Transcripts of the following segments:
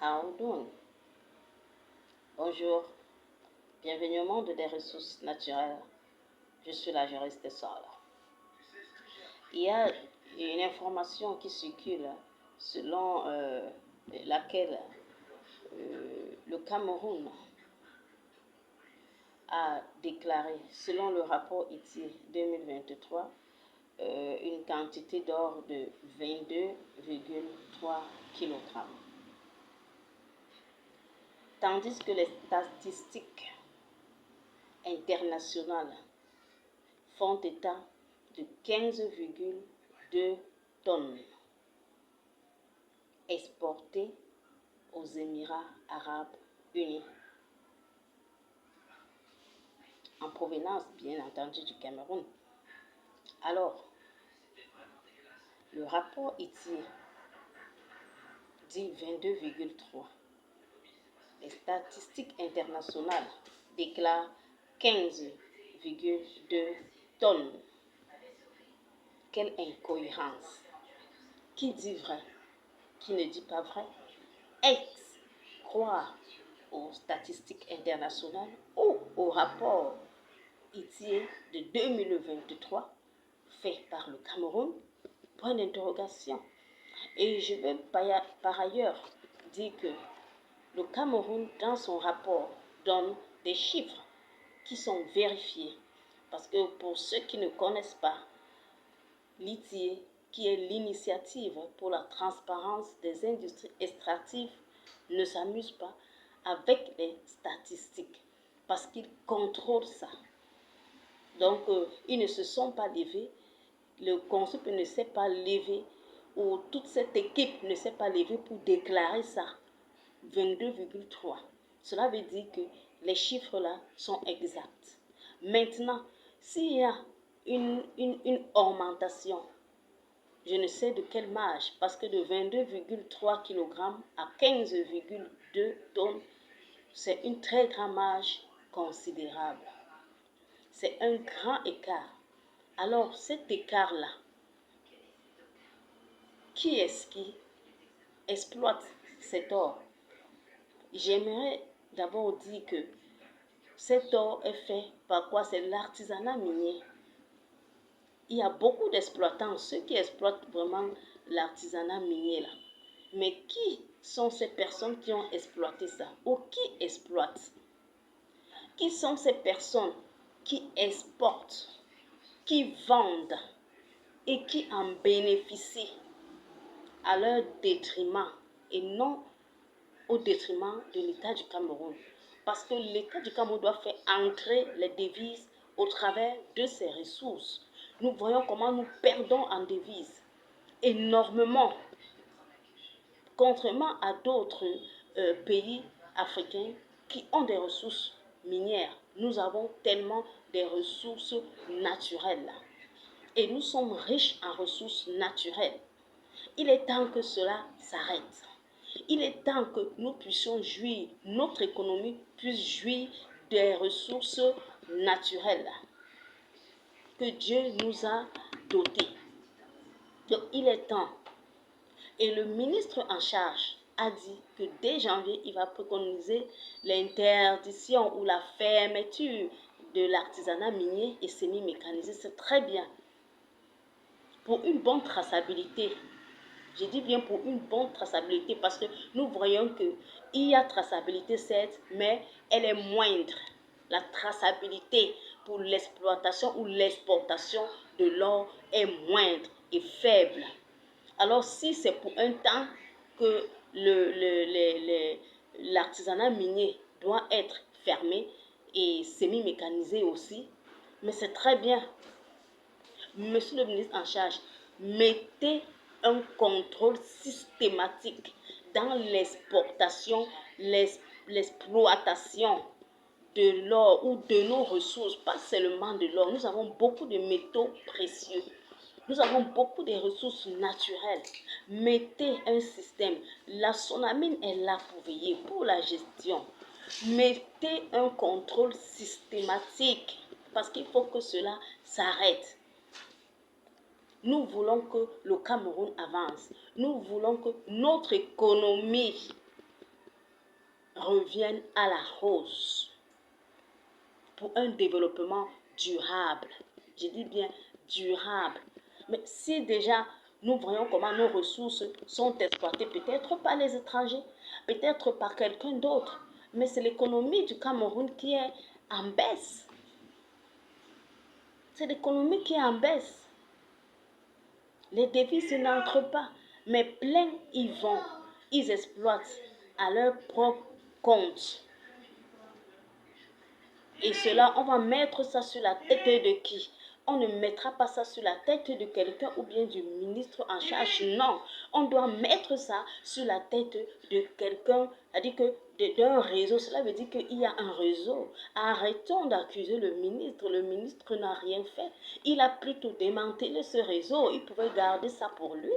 How doing? Bonjour, bienvenue au monde des ressources naturelles. Je suis la juriste de Sol. Il y a une information qui circule selon laquelle le Cameroun a déclaré, selon le rapport ITI 2023, une quantité d'or de 22,3 kg. Tandis que les statistiques internationales font état de 15,2 tonnes exportées aux Émirats arabes unis, en provenance bien entendu du Cameroun. Alors, le rapport ITI dit 22,3. Les statistiques internationales déclarent 15,2 tonnes. Quelle incohérence! Qui dit vrai? Qui ne dit pas vrai? Est-ce croire aux statistiques internationales ou au rapport ITIE de 2023 fait par le Cameroun? Point d'interrogation. Et je veux par ailleurs dire que le Cameroun, dans son rapport, donne des chiffres qui sont vérifiés. Parce que pour ceux qui ne connaissent pas, l'ITIE, qui est l'initiative pour la transparence des industries extractives, ne s'amuse pas avec les statistiques parce qu'ils contrôlent ça. Donc, ils ne se sont pas levés, le CONSUP ne s'est pas levé, ou toute cette équipe ne s'est pas levée pour déclarer ça, 22,3. Cela veut dire que les chiffres là sont exacts. Maintenant, s'il y a une augmentation, je ne sais de quelle marge, parce que de 22,3 kg à 15,2 tonnes, c'est une très grande marge considérable. C'est un grand écart. Alors, cet écart-là, qui est-ce qui exploite cet or? J'aimerais d'abord dire que cet or est fait par quoi? C'est l'artisanat minier. Il y a beaucoup d'exploitants, ceux qui exploitent vraiment l'artisanat minier là. Mais qui sont ces personnes qui ont exploité ça? Ou qui exploitent? Qui sont ces personnes qui exportent, qui vendent et qui en bénéficient à leur détriment et non au détriment de l'État du Cameroun? Parce que l'État du Cameroun doit faire entrer les devises au travers de ses ressources. Nous voyons comment nous perdons en devises énormément, contrairement à d'autres pays africains qui ont des ressources minières. Nous avons tellement des ressources naturelles et nous sommes riches en ressources naturelles. Il est temps que cela s'arrête. Il est temps que nous puissions jouir, notre économie puisse jouir des ressources naturelles que Dieu nous a dotées. Donc il est temps. Et le ministre en charge a dit que dès janvier, il va préconiser l'interdiction ou la fermeture de l'artisanat minier et semi-mécanisé. C'est très bien. Pour une bonne traçabilité. Je dis bien pour une bonne traçabilité parce que nous voyons qu'il y a traçabilité certes, mais elle est moindre. La traçabilité pour l'exploitation ou l'exportation de l'or est moindre et faible. Alors si c'est pour un temps que l'artisanat minier doit être fermé et semi-mécanisé aussi, mais c'est très bien. Monsieur le ministre en charge, mettez un contrôle systématique dans l'exportation, l'exploitation de l'or ou de nos ressources, pas seulement de l'or. Nous avons beaucoup de métaux précieux. Nous avons beaucoup de ressources naturelles. Mettez un système. La SONAMIN est là pour veiller, pour la gestion. Mettez un contrôle systématique parce qu'il faut que cela s'arrête. Nous voulons que le Cameroun avance. Nous voulons que notre économie reviennent à la hausse pour un développement durable. Je dis bien durable. Mais si déjà nous voyons comment nos ressources sont exploitées, peut-être par les étrangers, peut-être par quelqu'un d'autre, mais c'est l'économie du Cameroun qui est en baisse. C'est l'économie qui est en baisse. Les devises n'entrent pas, mais plein y vont. Ils exploitent à leur propre compte. Et cela, on va mettre ça sur la tête de qui? On ne mettra pas ça sur la tête de quelqu'un ou bien du ministre en charge. Non, on doit mettre ça sur la tête de quelqu'un, c'est-à-dire que d'un réseau. Cela veut dire qu'il y a un réseau. Arrêtons d'accuser le ministre. Le ministre n'a rien fait. Il a plutôt démantelé ce réseau. Il pouvait garder ça pour lui.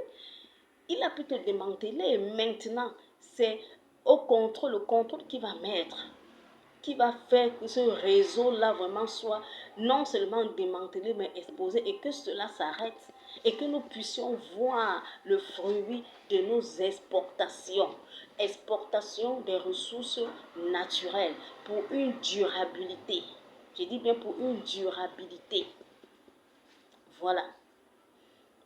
Il a plutôt démantelé. Maintenant, c'est le contrôle qui va mettre, qui va faire que ce réseau-là vraiment soit non seulement démantelé, mais exposé et que cela s'arrête et que nous puissions voir le fruit de nos exportations. Exportation des ressources naturelles pour une durabilité. Je dis bien pour une durabilité. Voilà.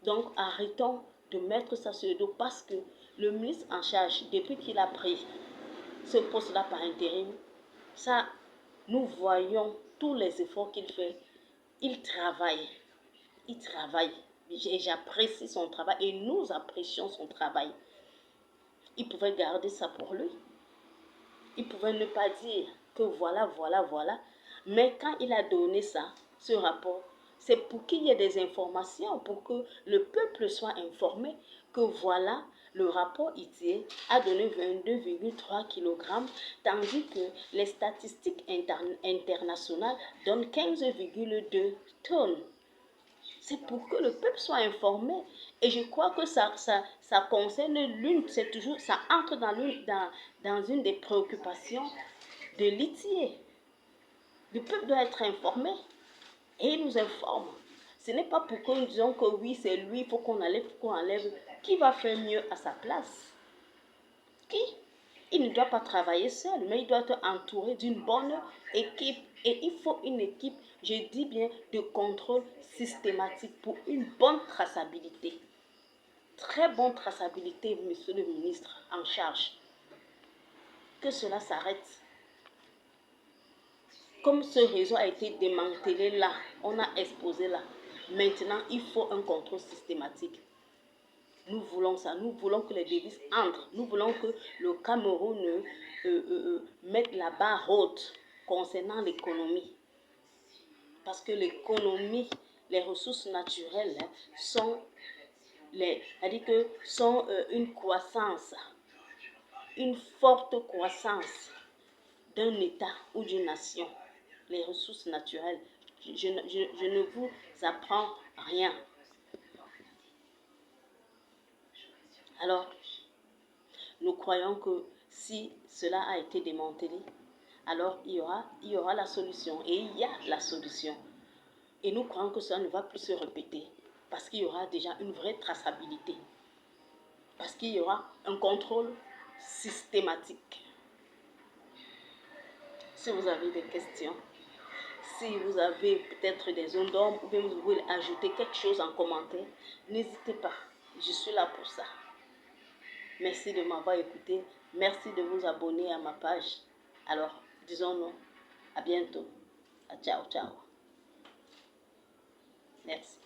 Donc arrêtons de mettre ça sur le dos parce que le ministre en charge, depuis qu'il a pris ce poste-là par intérim, ça, nous voyons tous les efforts qu'il fait. Il travaille. Il travaille. J'apprécie son travail et nous apprécions son travail. Il pouvait garder ça pour lui. Il pouvait ne pas dire que voilà. Mais quand il a donné ça, ce rapport, c'est pour qu'il y ait des informations, pour que le peuple soit informé que voilà, le rapport ITIE a donné 22,3 kg, tandis que les statistiques internationales donnent 15,2 tonnes. C'est pour que le peuple soit informé. Et je crois que ça concerne l'une, c'est toujours, ça entre dans une des préoccupations de l'ITIE. Le peuple doit être informé et il nous informe. Ce n'est pas pour que nous disions que oui, c'est lui, il faut qu'on enlève. Qui va faire mieux à sa place? Qui? Il ne doit pas travailler seul, mais il doit être entouré d'une bonne équipe. Et il faut une équipe, je dis bien, de contrôle systématique pour une bonne traçabilité. Très bonne traçabilité, monsieur le ministre en charge. Que cela s'arrête. Comme ce réseau a été démantelé là, on a exposé là. Maintenant, il faut un contrôle systématique. Nous voulons ça. Nous voulons que les devises entrent. Nous voulons que le Cameroun mette la barre haute concernant l'économie. Parce que l'économie, les ressources naturelles sont une croissance, une forte croissance d'un État ou d'une nation. Les ressources naturelles, je ne vous apprends rien. Alors, nous croyons que si cela a été démantelé, alors il y aura la solution. Et il y a la solution. Et nous croyons que cela ne va plus se répéter. Parce qu'il y aura déjà une vraie traçabilité. Parce qu'il y aura un contrôle systématique. Si vous avez des questions, si vous avez peut-être des zones d'ombre, ou bien vous voulez ajouter quelque chose en commentaire, n'hésitez pas. Je suis là pour ça. Merci de m'avoir écouté. Merci de vous abonner à ma page. Alors, disons-nous à bientôt. Ciao, ciao. Merci.